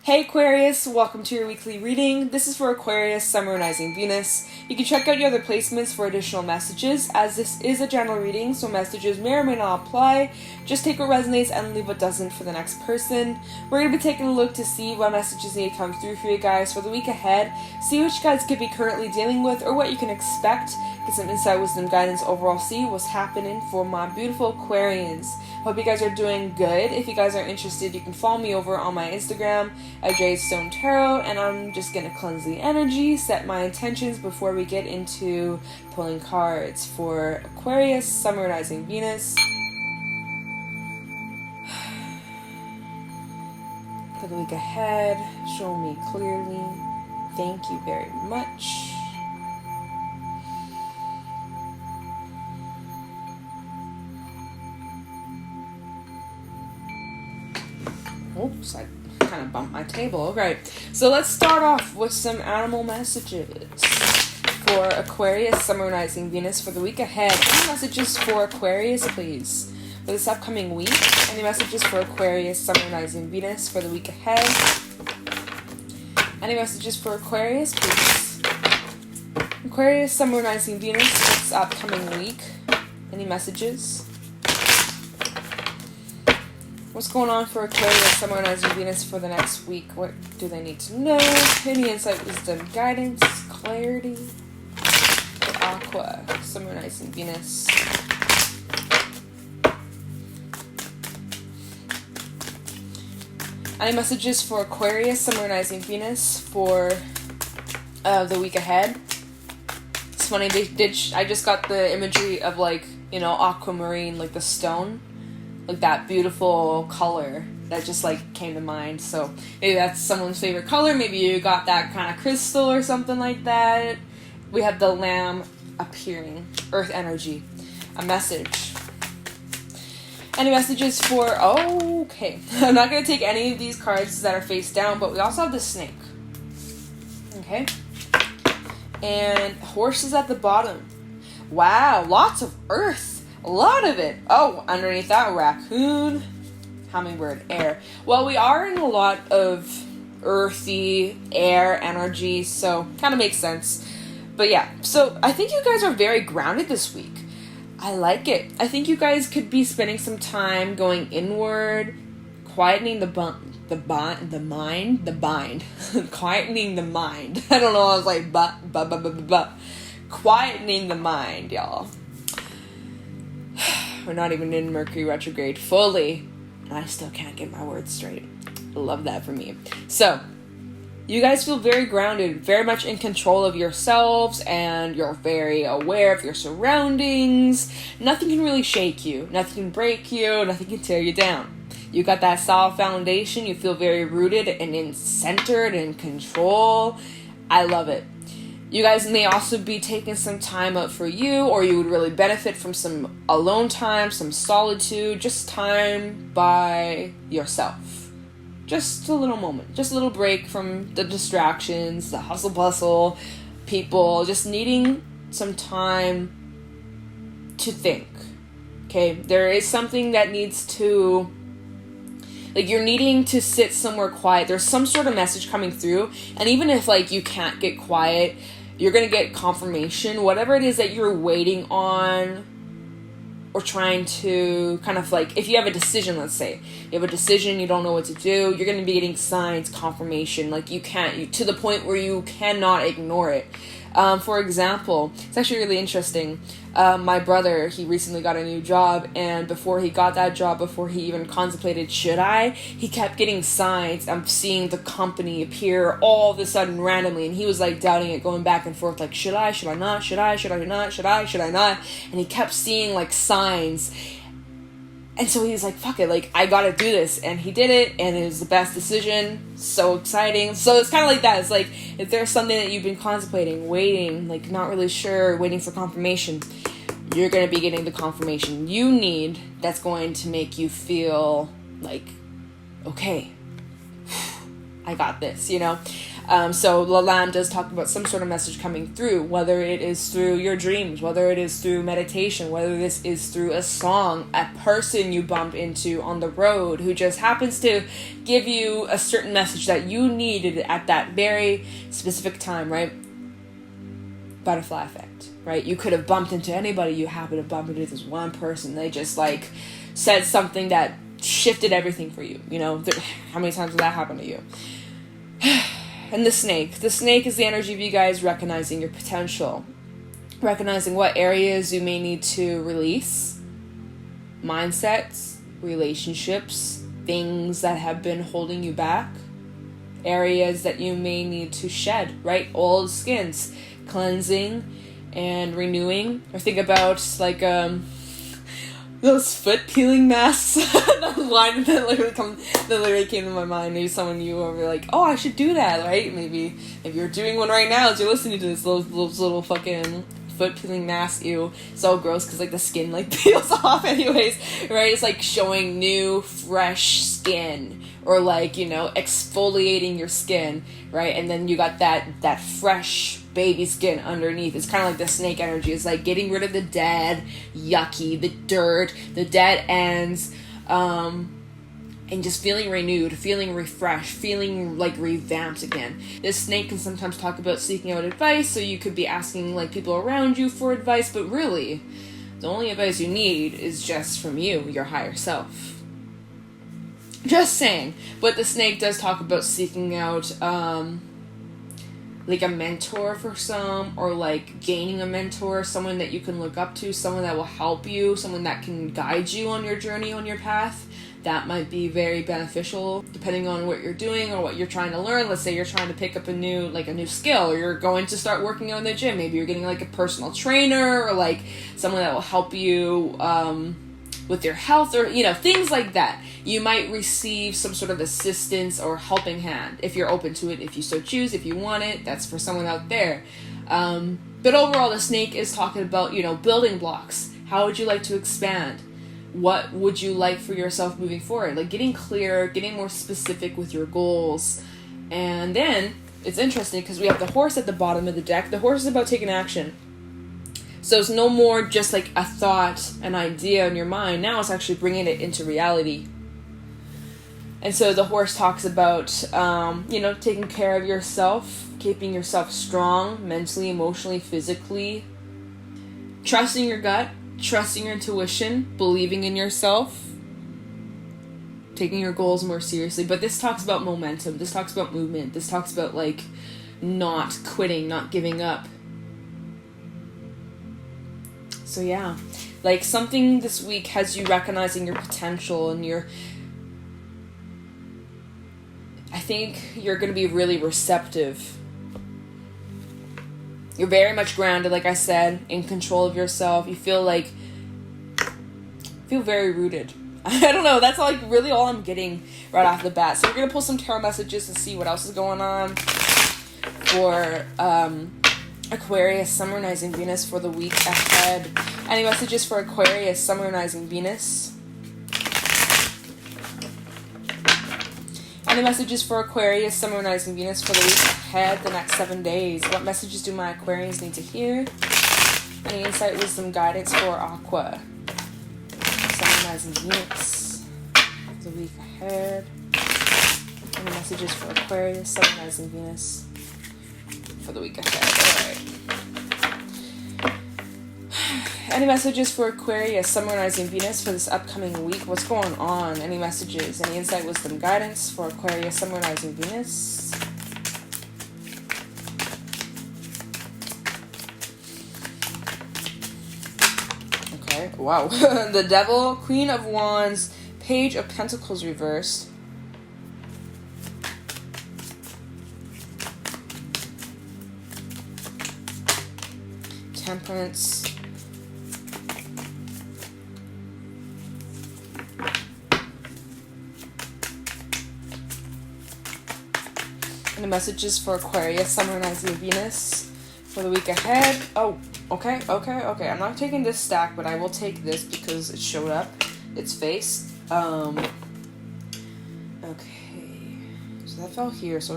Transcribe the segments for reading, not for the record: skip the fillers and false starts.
Hey Aquarius, welcome to your weekly reading. This is for Aquarius, Sun, Moon, Rising, Venus. You can check out your other placements for additional messages, as this is a general reading, so messages may or may not apply. Just take what resonates and leave what doesn't for the next person. We're going to be taking a look to see what messages need to come through for you guys for the week ahead, see what you guys could be currently dealing with or what you can expect, get some insight, wisdom, guidance, overall see what's happening for my beautiful Aquarians. Hope you guys are doing good. If you guys are interested, you can follow me over on my Instagram at Weatherstone Tarot, and I'm just going to cleanse the energy, set my intentions before we get into pulling cards for Aquarius, Sun, Moon, Rising, Venus. For the week ahead, show me clearly. Thank you very much. Oops, I kind of bumped my table. Okay, so let's start off with some animal messages for Aquarius, Sun, Moon, Rising, Venus for the week ahead. Any messages for Aquarius, please, for this upcoming week? Any messages for Aquarius, Sun, Moon, Rising, Venus for the week ahead? Any messages for Aquarius, please? Aquarius, Sun, Moon, Rising, Venus for this upcoming week. Any messages? What's going on for Aquarius, Sun, Moon, Rising, Venus for the next week? What do they need to know? Any insight, wisdom, guidance, clarity for Aqua, Sun, Moon, Rising, Venus. Any messages for Aquarius, Sun, Moon, Rising, Venus for the week ahead? It's funny, I just got the imagery of aquamarine, like the stone. Like that beautiful color that just came to mind. So maybe that's someone's favorite color. Maybe you got that kind of crystal or something like that. We have the lamb appearing, earth energy, a message. Any messages for, okay. I'm not going to take any of these cards that are face down, but we also have the snake. Okay. And horses at the bottom. Wow, lots of earth. A lot of it. Oh, underneath that, raccoon, hummingbird, air. Well, we are in a lot of earthy air energy, so kind of makes sense. But yeah, so I think you guys are very grounded this week. I like it. I think you guys could be spending some time going inward, quietening the mind, quietening the mind. I don't know, I was like, quietening the mind, y'all. We're not even in Mercury retrograde fully, and I still can't get my words straight. I love that for me. So, you guys feel very grounded, very much in control of yourselves, and you're very aware of your surroundings. Nothing can really shake you. Nothing can break you. Nothing can tear you down. You got that solid foundation. You feel very rooted and centered and in control. I love it. You guys may also be taking some time out for you, or you would really benefit from some alone time, some solitude, just time by yourself. Just a little moment, just a little break from the distractions, the hustle bustle, people, just needing some time to think. Okay, there is something that needs to, you're needing to sit somewhere quiet. There's some sort of message coming through, and even if you can't get quiet, you're going to get confirmation, whatever it is that you're waiting on or trying to if you have a decision, let's say, you have a decision, you don't know what to do, you're going to be getting signs, confirmation, to the point where you cannot ignore it. For example, it's actually really interesting. My brother, he recently got a new job, and before he got that job, before he even contemplated, he kept getting signs of seeing the company appear all of a sudden randomly, and he was doubting it, going back and forth, should I not, should I not, and he kept seeing signs. And so he's like, fuck it, I gotta do this. And he did it, and it was the best decision. So exciting. So it's kind of like that. It's if there's something that you've been contemplating, waiting, not really sure, waiting for confirmation, you're gonna be getting the confirmation you need that's going to make you feel okay, I got this, So La Lamb does talk about some sort of message coming through, whether it is through your dreams, whether it is through meditation, whether this is through a song, a person you bump into on the road who just happens to give you a certain message that you needed at that very specific time, right? Butterfly effect, right? You could have bumped into anybody, you happen to bump into this one person, they just like said something that shifted everything for you, you know? How many times did that happen to you? And the snake is the energy of you guys recognizing your potential, recognizing what areas you may need to release, mindsets, relationships, things that have been holding you back, areas that you may need to shed, right? Old skins, cleansing and renewing. Or think about like those foot peeling masks. That line that literally came to my mind. Maybe someone you were like, oh, I should do that, right? Maybe if you're doing one right now as you're listening to this, those little fucking foot peeling masks. Ew, so gross because like the skin like peels off anyways, right? It's like showing new fresh skin, or like, you know, exfoliating your skin, right? And then you got that fresh baby skin underneath. It's kind of like the snake energy. It's like getting rid of the dead, yucky, the dirt, the dead ends, and just feeling renewed, feeling refreshed, feeling like revamped again. This snake can sometimes talk about seeking out advice, so you could be asking like people around you for advice, but really, the only advice you need is just from you, your higher self. Just saying. But the snake does talk about seeking out, like a mentor for some, or like gaining a mentor, someone that you can look up to, someone that will help you, someone that can guide you on your journey, on your path. That might be very beneficial depending on what you're doing or what you're trying to learn. Let's say you're trying to pick up a new skill, or you're going to start working out in the gym. Maybe you're getting like a personal trainer, or like someone that will help you with your health, or, you know, things like that. You might receive some sort of assistance or helping hand if you're open to it, if you so choose, if you want it. That's for someone out there. But overall, the snake is talking about, you know, building blocks. How would you like to expand? What would you like for yourself moving forward? Like getting clear, getting more specific with your goals. And then it's interesting because we have the horse at the bottom of the deck. The horse is about taking action. So it's no more just like a thought, an idea in your mind. Now it's actually bringing it into reality. And so the horse talks about, you know, taking care of yourself, keeping yourself strong, mentally, emotionally, physically, trusting your gut, trusting your intuition, believing in yourself, taking your goals more seriously. But this talks about momentum. This talks about movement. This talks about like not quitting, not giving up. So yeah, like something this week has you recognizing your potential, and I think you're going to be really receptive. You're very much grounded, like I said, in control of yourself. You feel very rooted. I don't know, that's like really all I'm getting right off the bat. So we're going to pull some tarot messages to see what else is going on for Aquarius, Sun, Moon, Rising, Venus for the week ahead. Any messages for Aquarius, Sun, Moon, Rising, Venus? Any messages for Aquarius, Sun, Moon, Rising, Venus for the week ahead, the next 7 days? What messages do my Aquarians need to hear? Any insight, wisdom, guidance for Aqua, Sun, Moon, Rising, Venus for the week ahead? Any messages for Aquarius, Sun, Moon, Rising, Venus for the week ahead? Alright. Any messages for Aquarius, Sun, Moon, Rising, Venus for this upcoming week? What's going on? Any messages? Any insight, wisdom, guidance for Aquarius, Sun, Moon, Rising, Venus? Okay, wow. The Devil, Queen of Wands, Page of Pentacles reversed. Temperance. And the messages for Aquarius, Sun, Moon, Rising, Venus for the week ahead. Oh, okay. I'm not taking this stack, but I will take this because it showed up. Its face. Okay. So that fell here, so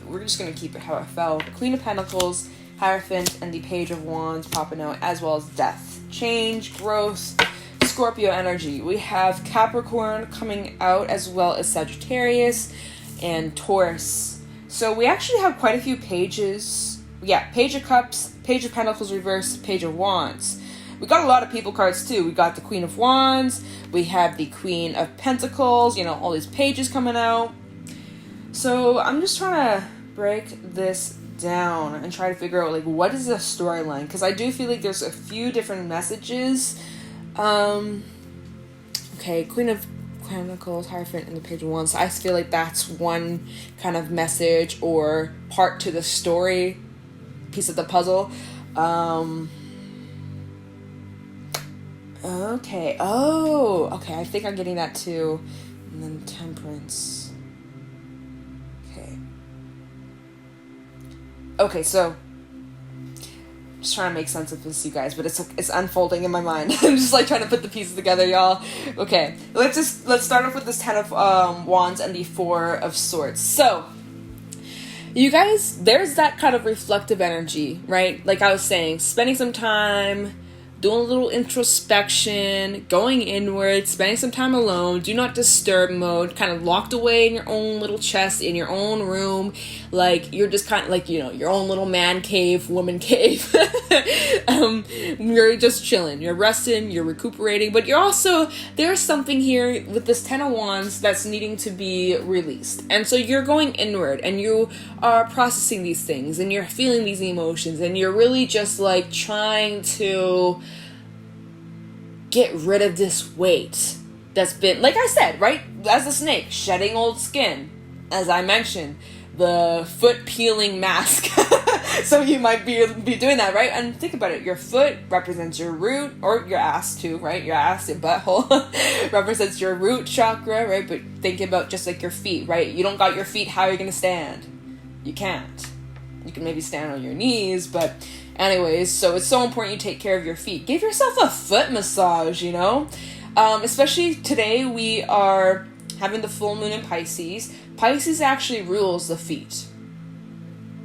we're just gonna keep it how it fell. The Queen of Pentacles, Hierophant, and the Page of Wands popping out, as well as death, change, growth, Scorpio energy. We have Capricorn coming out, as well as Sagittarius and Taurus. So we actually have quite a few pages. Yeah, Page of Cups, Page of Pentacles reverse, Page of Wands. We got a lot of people cards too. We got the Queen of Wands, we have the Queen of Pentacles, you know, all these pages coming out. So I'm just trying to break this down and try to figure out, like, what is the storyline? Because I do feel like there's a few different messages. Okay, Queen of Pentacles, Hierophant, and the Page of Wands. So I feel like that's one kind of message or part to the story, piece of the puzzle. Okay. Oh, okay. I think I'm getting that too. And then Temperance. Okay, so just trying to make sense of this, you guys, but it's unfolding in my mind. I'm just like trying to put the pieces together, y'all. Okay, let's start off with this Ten of Wands and the Four of Swords. So, you guys, there's that kind of reflective energy, right? Like I was saying, spending some time doing a little introspection, going inward, spending some time alone, do not disturb mode, kind of locked away in your own little chest, in your own room, like you're just kind of like, you know, your own little man cave, woman cave. You're just chilling, you're resting, you're recuperating, but you're also, there's something here with this Ten of Wands that's needing to be released. And so you're going inward and you are processing these things and you're feeling these emotions and you're really just like trying to get rid of this weight that's been, like I said, right, as a snake, shedding old skin, as I mentioned, the foot peeling mask. So you might be doing that, right? And think about it, your foot represents your root, or your ass too, right? Your ass, your butthole represents your root chakra, right? But think about just like your feet, right? You don't got your feet, how are you going to stand? You can't. You can maybe stand on your knees, but anyways, so it's so important you take care of your feet. Give yourself a foot massage, you know? Especially today, we are having the full moon in Pisces. Pisces actually rules the feet.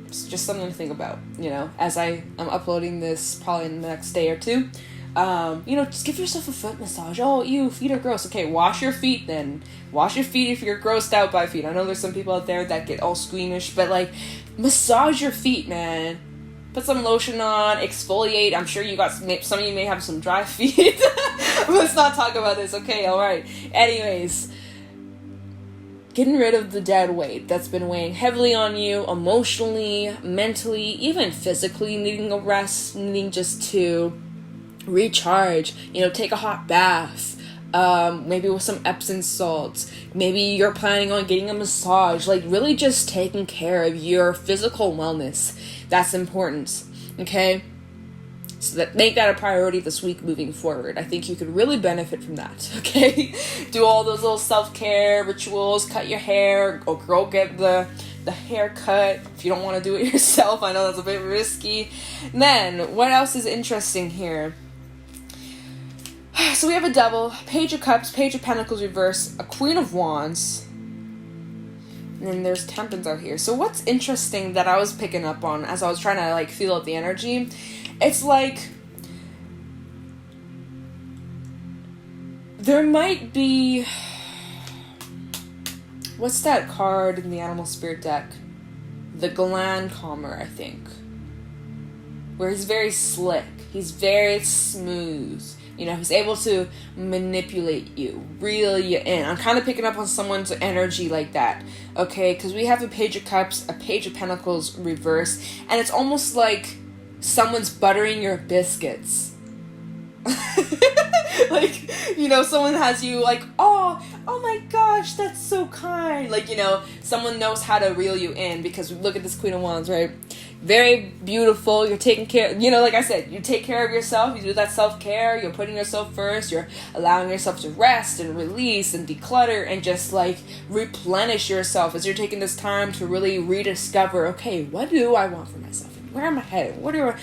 It's just something to think about, you know, as I am uploading this probably in the next day or two. You know, just give yourself a foot massage. Oh, ew, feet are gross. Okay, wash your feet then. Wash your feet if you're grossed out by feet. I know there's some people out there that get all squeamish, but like, massage your feet, man. Put some lotion on, exfoliate. I'm sure you got some of you may have some dry feet. Let's not talk about this. Okay, all right. Anyways, getting rid of the dead weight that's been weighing heavily on you, emotionally, mentally, even physically, needing a rest, needing just to recharge. You know, take a hot bath. Maybe with some Epsom salts. Maybe you're planning on getting a massage. Like, really just taking care of your physical wellness. That's important, okay? So make that a priority this week moving forward. I think you could really benefit from that, okay? Do all those little self-care rituals, cut your hair, or go get the haircut if you don't want to do it yourself. I know that's a bit risky. And then, what else is interesting here? So we have a Devil, Page of Cups, Page of Pentacles reverse, a Queen of Wands, and then there's Temperance out here. So what's interesting that I was picking up on as I was trying to like feel out the energy, it's like there might be, what's that card in the Animal Spirit deck? The Gland Calmer, I think. Where he's very slick, he's very smooth. You know, he's able to manipulate you, reel you in. I'm kind of picking up on someone's energy like that, okay? Because we have a Page of Cups, a Page of Pentacles reverse, and it's almost like someone's buttering your biscuits. Like, you know, someone has you like, oh my gosh, that's so kind. Like, you know, someone knows how to reel you in, because look at this Queen of Wands, right? Very beautiful. You're taking care, you know, like I said, you take care of yourself. You do that self-care. You're putting yourself first. You're allowing yourself to rest and release and declutter and just like replenish yourself as you're taking this time to really rediscover, okay, what do I want for myself? where am I headed? What are,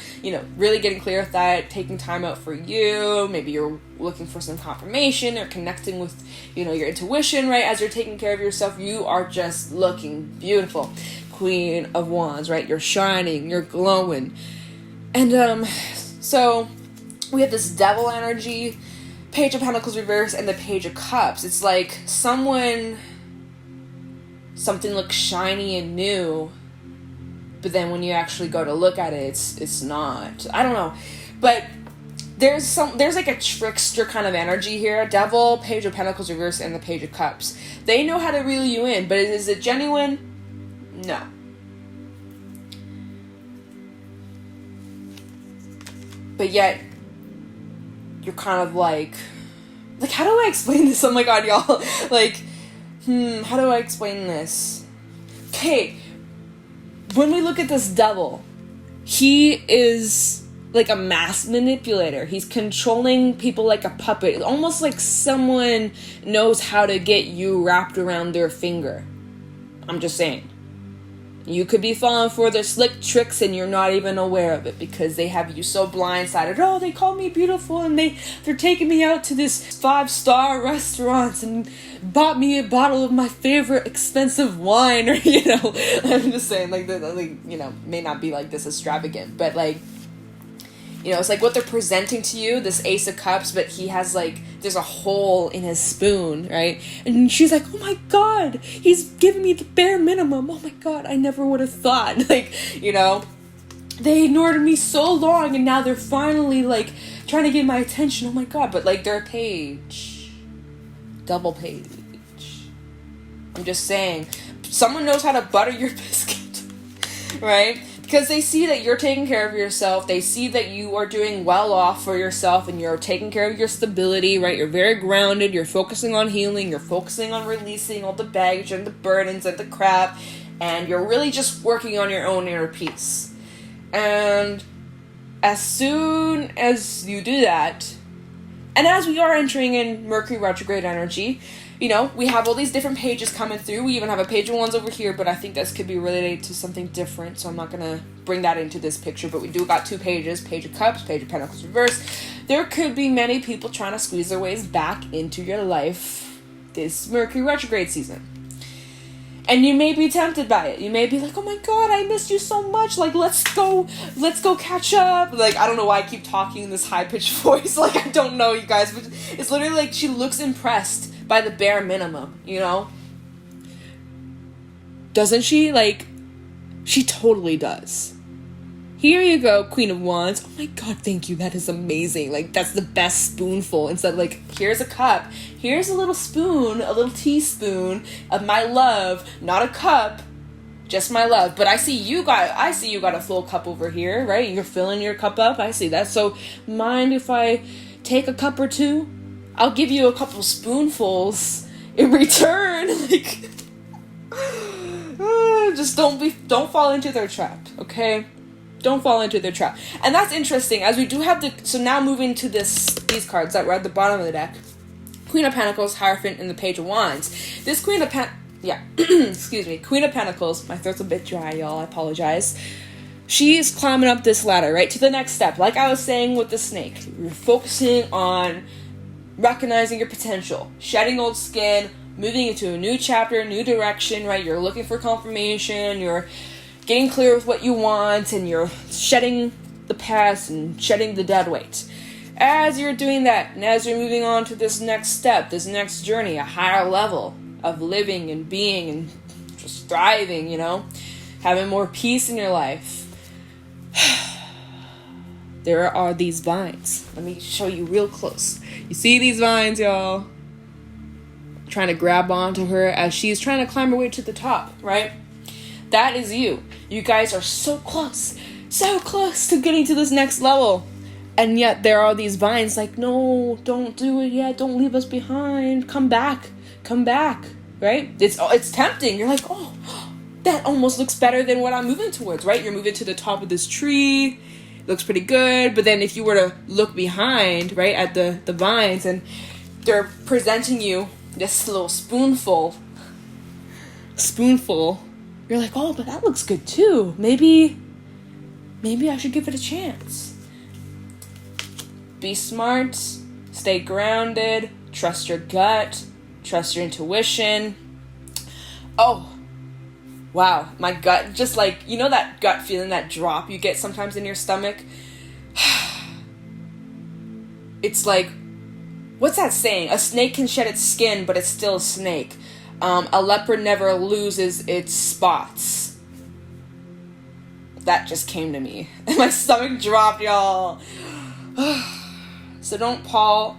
really getting clear with that, taking time out for you. Maybe you're looking for some confirmation or connecting with, your intuition, right? As you're taking care of yourself, you are just looking beautiful. Queen of Wands, right? You're shining, you're glowing. And, so we have this devil energy, Page of Pentacles reverse, and the Page of Cups. It's like something looks shiny and new, but then when you actually go to look at it, it's not. I don't know. But there's like a trickster kind of energy here. Devil, Page of Pentacles reverse, and the Page of Cups. They know how to reel you in, but is it genuine? No. But yet, you're kind of like, how do I explain this? Oh my god, y'all. How do I explain this? Okay, when we look at this devil, he is like a mass manipulator. He's controlling people like a puppet. Almost like someone knows how to get you wrapped around their finger. I'm just saying. You could be falling for their slick tricks and you're not even aware of it because they have you so blindsided. Oh, they call me beautiful and they're taking me out to this 5-star restaurant and bought me a bottle of my favorite expensive wine. Or, I'm just saying, may not be like this extravagant, but it's like what they're presenting to you, this Ace of Cups, but he has there's a hole in his spoon, right? And she's like, oh my god, he's giving me the bare minimum. Oh my god, I never would have thought. They ignored me so long and now they're finally trying to get my attention. Oh my god, but they're a page. Double page. I'm just saying, someone knows how to butter your biscuit, right? Because they see that you're taking care of yourself. They see that you are doing well off for yourself and you're taking care of your stability, right? You're very grounded. You're focusing on healing. You're focusing on releasing all the baggage and the burdens and the crap. And you're really just working on your own inner peace. And as soon as you do that, and as we are entering in Mercury retrograde energy, we have all these different pages coming through. We even have a Page of Wands over here, but I think this could be related to something different, so I'm not going to bring that into this picture. But we do got 2 pages, Page of Cups, Page of Pentacles reverse. There could be many people trying to squeeze their ways back into your life this Mercury retrograde season. And you may be tempted by it. You may be like, oh my god, I missed you so much. Let's go catch up. I don't know why I keep talking in this high-pitched voice. I don't know, you guys, but it's literally she looks impressed by the bare minimum, Doesn't she? She totally does. Here you go, Queen of Wands. Oh my god, thank you. That is amazing. That's the best spoonful. Instead, here's a cup. Here's a little spoon, a little teaspoon of my love. Not a cup, just my love. But I see you got a full cup over here, right? You're filling your cup up. I see that. So mind if I take a cup or two? I'll give you a couple spoonfuls in return. Just don't fall into their trap, okay? Don't fall into their trap. And that's interesting, as we do have so now moving to these cards that were at the bottom of the deck. Queen of Pentacles, Hierophant, and the Page of Wands. This Queen of excuse me, Queen of Pentacles, my throat's a bit dry, y'all, I apologize. She's climbing up this ladder, right, to the next step. Like I was saying with the snake, you're focusing on recognizing your potential, shedding old skin, moving into a new chapter, new direction, right? You're looking for confirmation, you're getting clear with what you want, and you're shedding the past and shedding the dead weight. As you're doing that, and as you're moving on to this next step, this next journey, a higher level of living and being and just thriving, having more peace in your life, there are these vines. Let me show you real close. You see these vines, y'all? Trying to grab onto her as she's trying to climb her way to the top, right? That is you. You guys are so close to getting to this next level. And yet there are these vines no, don't do it yet. Don't leave us behind. Come back, right? It's tempting. You're oh, that almost looks better than what I'm moving towards, right? You're moving to the top of this tree. Looks pretty good, but then if you were to look behind, right, at the vines, and they're presenting you this little spoonful, you're oh, but that looks good too. Maybe maybe I should give it a chance. Be smart, stay grounded, trust your gut, trust your intuition. Oh, wow, my gut, just like, you know that gut feeling, that drop you get sometimes in your stomach? It's like, what's that saying? A snake can shed its skin, but it's still a snake. A leopard never loses its spots. That just came to me. And my stomach dropped, y'all. So don't fall.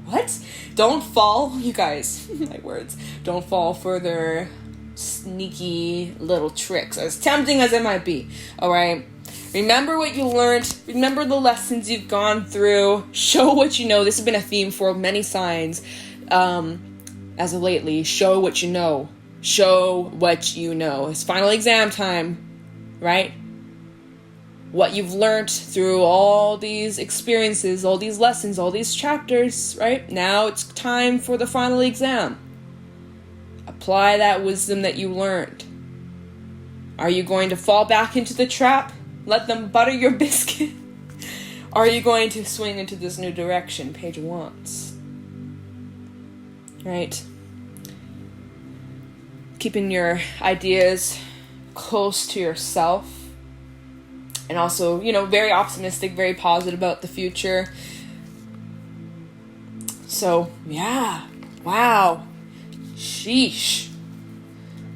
What? Don't fall, you guys, my words. Don't fall for their sneaky little tricks, as tempting as it might be. Alright? Remember what you learned. Remember the lessons you've gone through. Show what you know. This has been a theme for many signs as of lately. Show what you know. Show what you know. It's final exam time, right? What you've learned through all these experiences, all these lessons, all these chapters, right? Now it's time for the final exam. Apply that wisdom that you learned. Are you going to fall back into the trap? Let them butter your biscuit? Are you going to swing into this new direction Paige wants? Right? Keeping your ideas close to yourself. And also, very optimistic, very positive about the future. So, yeah. Wow. Sheesh.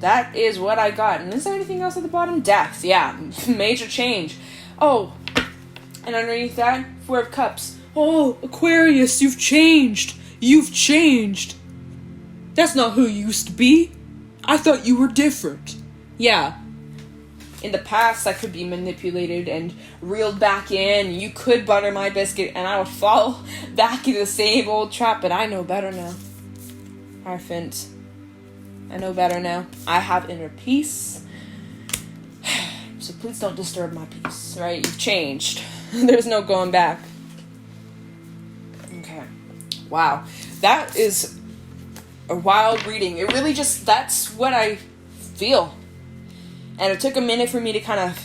That is what I got. And is there anything else at the bottom? Death. Yeah. Major change. Oh. And underneath that, 4 of Cups. Oh, Aquarius, you've changed. You've changed. That's not who you used to be. I thought you were different. Yeah. In the past, I could be manipulated and reeled back in. You could butter my biscuit, and I would fall back into the same old trap. But I know better now. Hierophant. I know better now. I have inner peace. So please don't disturb my peace, right? You've changed. There's no going back. Okay. Wow. That is a wild reading. It really that's what I feel. And it took a minute for me to kind of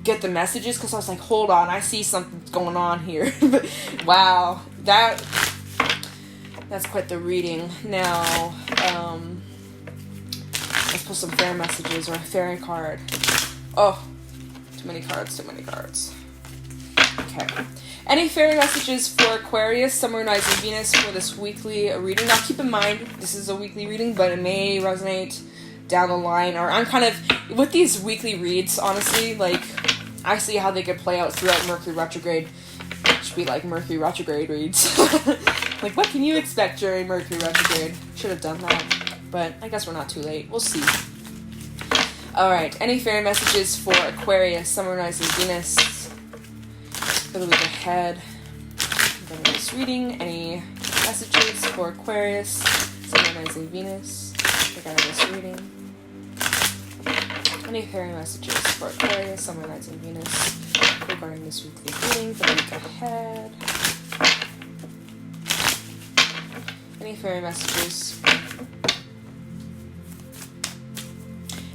get the messages, because I was like, hold on, I see something's going on here. Wow. That's quite the reading. Now, let's put some fairy messages or a fairy card. Oh, too many cards. Okay. Any fairy messages for Aquarius, Sun, Moon, Rising, Venus for this weekly reading? Now, keep in mind, this is a weekly reading, but it may resonate down the line. Or I'm kind of, with these weekly reads, honestly, like, I see how they could play out throughout Mercury retrograde. It should be like Mercury retrograde reads. Like, what can you expect during Mercury retrograde? Should have done that. But I guess we're not too late. We'll see. Alright, any fairy messages for Aquarius, Sun, Moon, Rising, Venus for the week ahead? I'm going this reading. Any messages for Aquarius, Sun, Moon, Rising, Venus regarding this reading? Any fairy messages for Aquarius, Sun, Moon, Rising, Venus regarding this weekly reading for the week ahead? Any fairy messages?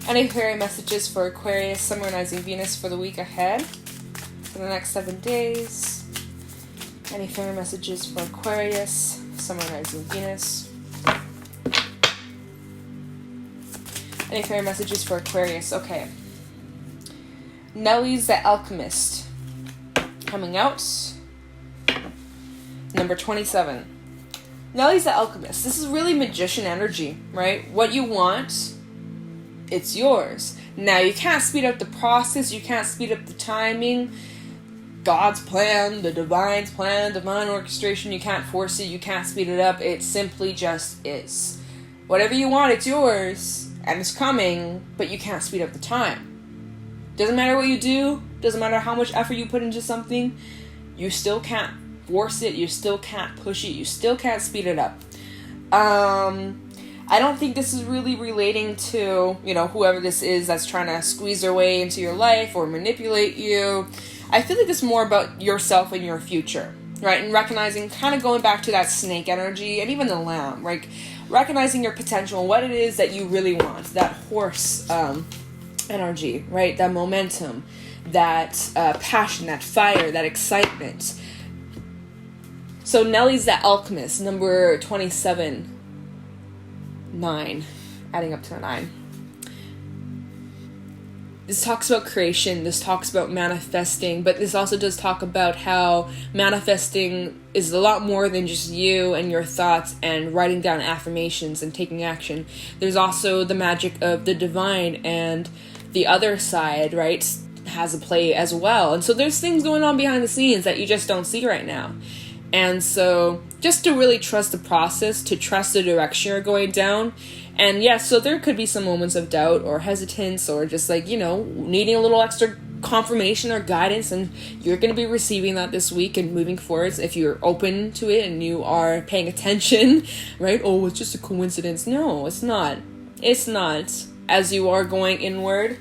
Any fairy messages for Aquarius, Sun, Moon, Rising, Venus for the week ahead? For the next 7 days? Any fairy messages for Aquarius, Sun, Moon, Rising, Venus? Any fairy messages for Aquarius? Okay. Nellie's the Alchemist. Coming out. Number 27. Nellie's the Alchemist. This is really magician energy, right? What you want, it's yours. Now, you can't speed up the process. You can't speed up the timing. God's plan, the divine's plan, divine orchestration, you can't force it. You can't speed it up. It simply just is. Whatever you want, it's yours. And it's coming, but you can't speed up the time. Doesn't matter what you do. Doesn't matter how much effort you put into something. You still can't force it. You still can't push it. You still can't speed it up. I don't think this is really relating to, whoever this is that's trying to squeeze their way into your life or manipulate you. I feel like it's more about yourself and your future, right? And recognizing, kind of going back to that snake energy and even the lamb, right? Recognizing your potential and what it is that you really want. That horse energy, right? That momentum, that passion, that fire, that excitement. So Nelly's the alchemist, number 27. 9. Adding up to a 9. This talks about creation, this talks about manifesting, but this also does talk about how manifesting is a lot more than just you and your thoughts and writing down affirmations and taking action. There's also the magic of the divine, and the other side, right, has a play as well. And so there's things going on behind the scenes that you just don't see right now. And so just to really trust the process, to trust the direction you're going down. And yes, so there could be some moments of doubt or hesitance or just like, you know, needing a little extra confirmation or guidance, and you're going to be receiving that this week and moving forwards if you're open to it and you are paying attention, right? Oh, it's just a coincidence. No, it's not. It's not. As you are going inward,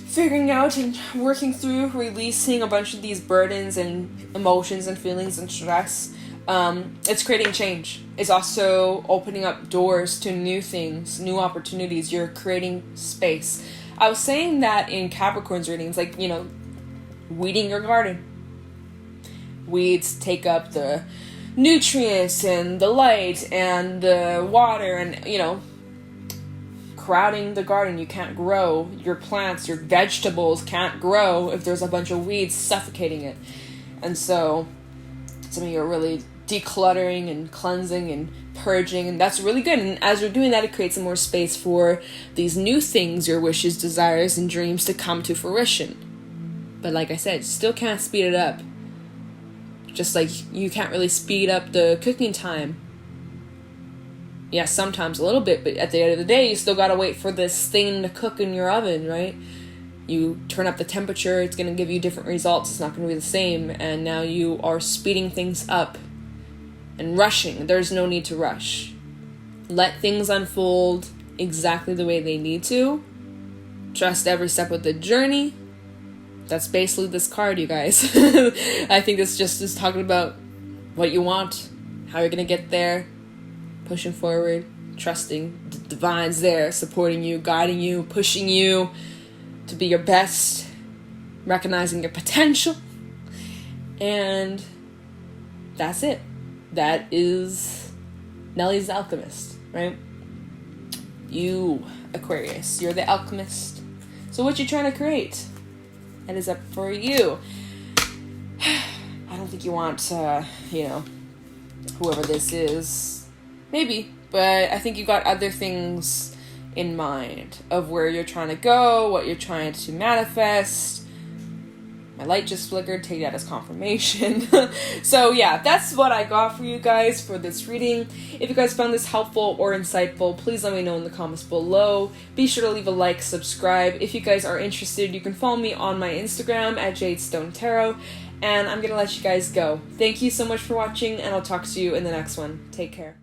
figuring out and working through, releasing a bunch of these burdens and emotions and feelings and stress, it's creating change. It's also opening up doors to new things, new opportunities. You're creating space. I was saying that in Capricorn's readings, like, you know, weeding your garden. Weeds take up the nutrients and the light and the water and, you know, crowding the garden. You can't grow. Your plants, your vegetables can't grow if there's a bunch of weeds suffocating it. And so some of you are really decluttering and cleansing and purging, and that's really good. And as you're doing that, it creates some more space for these new things, your wishes, desires, and dreams to come to fruition. But like I said, still can't speed it up. Just like you can't really speed up the cooking time. Yeah, sometimes a little bit, but at the end of the day, you still gotta wait for this thing to cook in your oven, right? You turn up the temperature, it's gonna give you different results. It's not gonna be the same, and now you are speeding things up and rushing. There's no need to rush. Let things unfold exactly the way they need to. Trust every step of the journey. That's basically this card, you guys. I think this just is talking about what you want, how you're gonna get there, pushing forward, trusting the divine's there, supporting you, guiding you, pushing you to be your best, recognizing your potential. And that's it. That is Nelly's the alchemist, right? You, Aquarius, you're the alchemist. So what you trying to create? That is up for you. I don't think you want, you know, whoever this is. Maybe, but I think you got other things in mind of where you're trying to go, what you're trying to manifest. My light just flickered, take that as confirmation. So yeah, that's what I got for you guys for this reading. If you guys found this helpful or insightful, please let me know in the comments below. Be sure to leave a like, subscribe. If you guys are interested, you can follow me on my Instagram at JadeStoneTarot. And I'm going to let you guys go. Thank you so much for watching, and I'll talk to you in the next one. Take care.